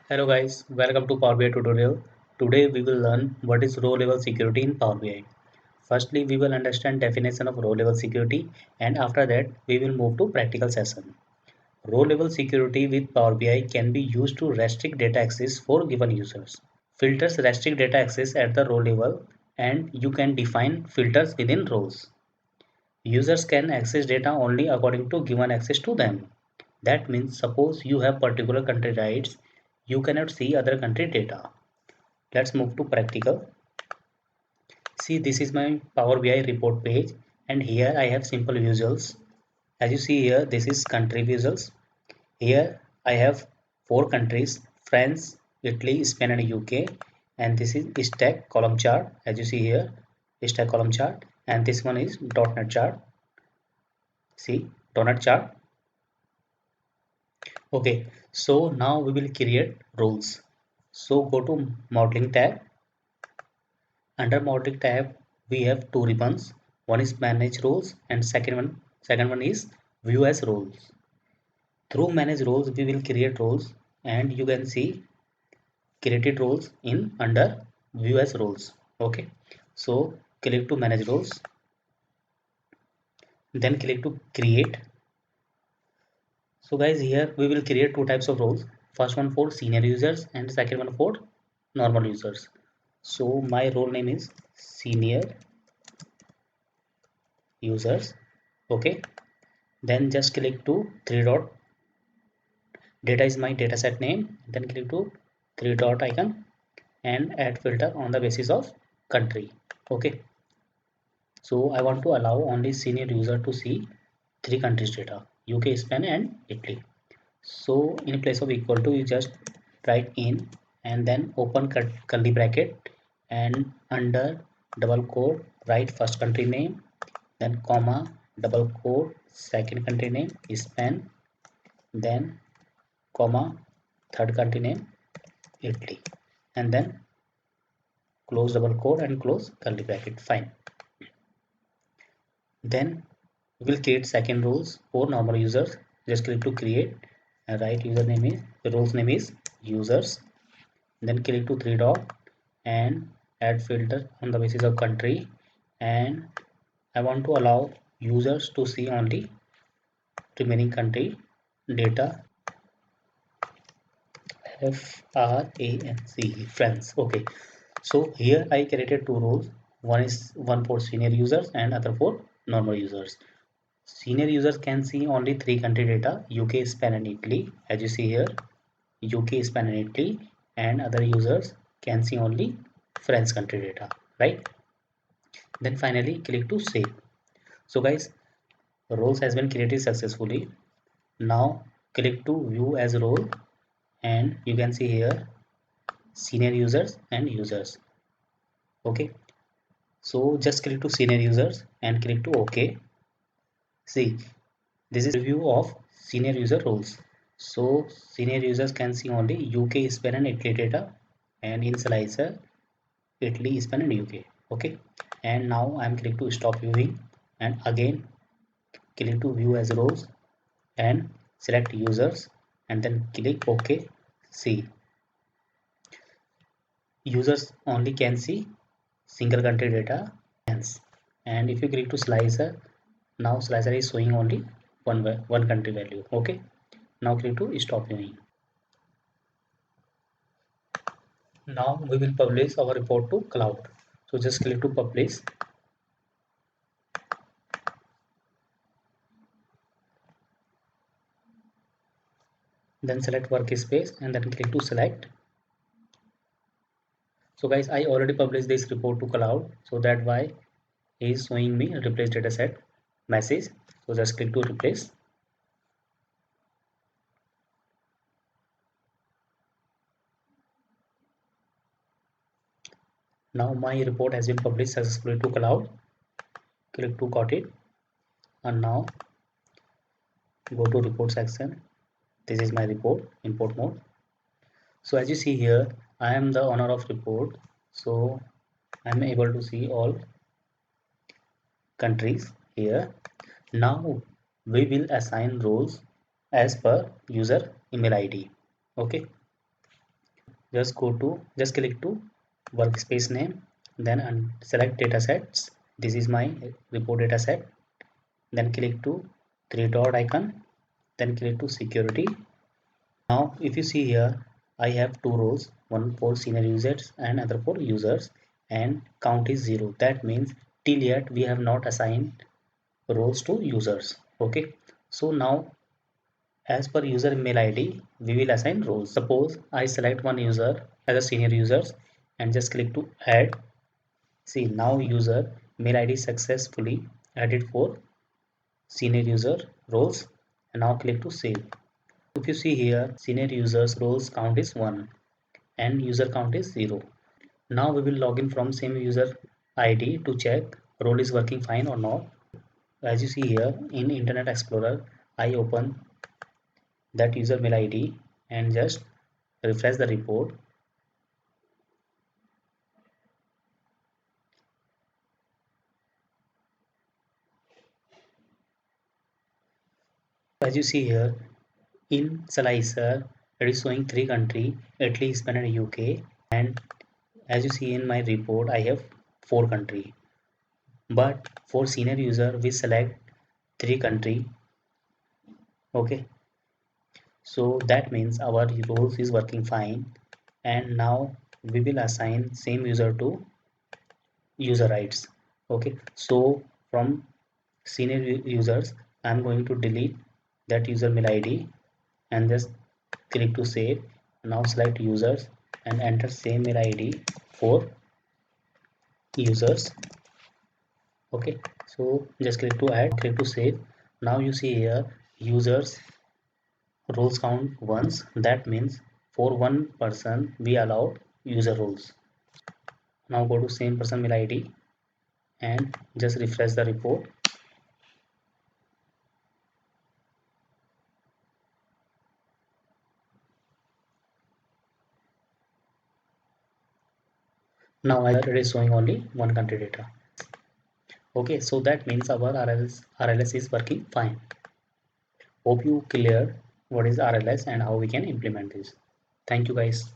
Hello guys, welcome to Power BI tutorial. Today we will learn what is row level security in Power BI. Firstly, we will understand definition of row level security and after that we will move to practical session. Row level security with Power BI can be used to restrict data access for given users. Filters restrict data access at the row level and you can define filters within rows. Users can access data only according to given access to them. That means suppose you have particular country rights, you cannot see other country data. Let's move to practical. See, this is my Power BI report page and here I have simple visuals. As you see here, this is country visuals. Here I have four countries, France, Italy, Spain and UK, and this is stack column chart. As you see here, stack column chart, and this one is .NET chart. See, .NET chart. Okay, so now we will create roles. So go to modeling tab. Under modeling tab, we have two ribbons. One is manage roles and second one is view as roles. Through manage roles, we will create roles and you can see created roles in under view as roles. Okay, so click to manage roles, then click to create. So guys, here we will create two types of roles. First one for senior users and second one for normal users. So my role name is senior users. Okay, then just click to three dot. Data is my dataset name. Then click to three dot icon and add filter on the basis of country. Okay, so I want to allow only senior user to see three countries data: UK, Spain, and Italy. So in place of equal to, you just write in and then open curly bracket and under double quote write first country name, then comma double quote second country name Spain, then comma third country name Italy, and then close double quote and close curly bracket. Fine. Then we will create second roles for normal users. Just click to create and write username is the role's name is users. Then click to three dot and add filter on the basis of country, and I want to allow users to see only remaining country data France. Okay, so here I created two roles. One for senior users and other for normal users. Senior users can see only three country data: UK, Spain, and Italy. As you see here, UK, Spain, and Italy, and other users can see only France country data, right? Then finally click to save. So guys, roles has been created successfully. Now click to view as role and you can see here senior users and users. Okay, so just click to senior users and click to OK. See, this is review of senior user roles. So senior users can see only UK, Spain, and Italy data, and in slicer Italy, Spain, and UK. Okay, and now I'm click to stop viewing and again click to view as rows and select users and then click OK. See, users only can see single country data hence. And if you click to slicer, now slicer is showing only one country value. Okay, now click to stop viewing. Now we will publish our report to cloud. So just click to publish. Then select workspace and then click to select. So guys, I already published this report to cloud, so that why he is showing me replace dataset message. So just click to replace. Now my report has been published successfully to cloud. Click to got it, and now go to report section. This is my report, import mode. So as you see here, I am the owner of report, so I am able to see all countries here. Now we will assign roles as per user email ID. Okay, just click to workspace name, then select datasets. This is my report dataset. Then click to three dot icon, then click to security. Now if you see here, I have two rows, one for senior users and other for users, and count is 0. That means till yet we have not assigned rows to users. Okay, so now as per user email ID, we will assign roles. Suppose I select one user as a senior user and just click to add. See, now user mail ID successfully added for senior user roles, and now click to save. If you see here, senior users roles count is 1 and user count is 0. Now we will log in from same user ID to check role is working fine or not. As you see here in Internet Explorer, I open that user mail ID and just refresh the report. As you see here in Slicer, it is showing 3 countries: Italy, Spain and UK. And as you see in my report, I have 4 countries. But for senior user, we select 3 countries. Okay, so that means our roles is working fine. And now we will assign same user to user rights. Okay, so from senior users, I'm going to delete that user mail ID and just click to save. Now select users and enter same mail ID for users. Okay, so just click to add, click to save. Now you see here users roles count once. That means for one person we allowed user roles. Now go to same person mail ID and just refresh the report. Now it is showing only one country data. Okay, so that means our RLS is working fine. Hope you clear what is RLS and how we can implement this. Thank you guys.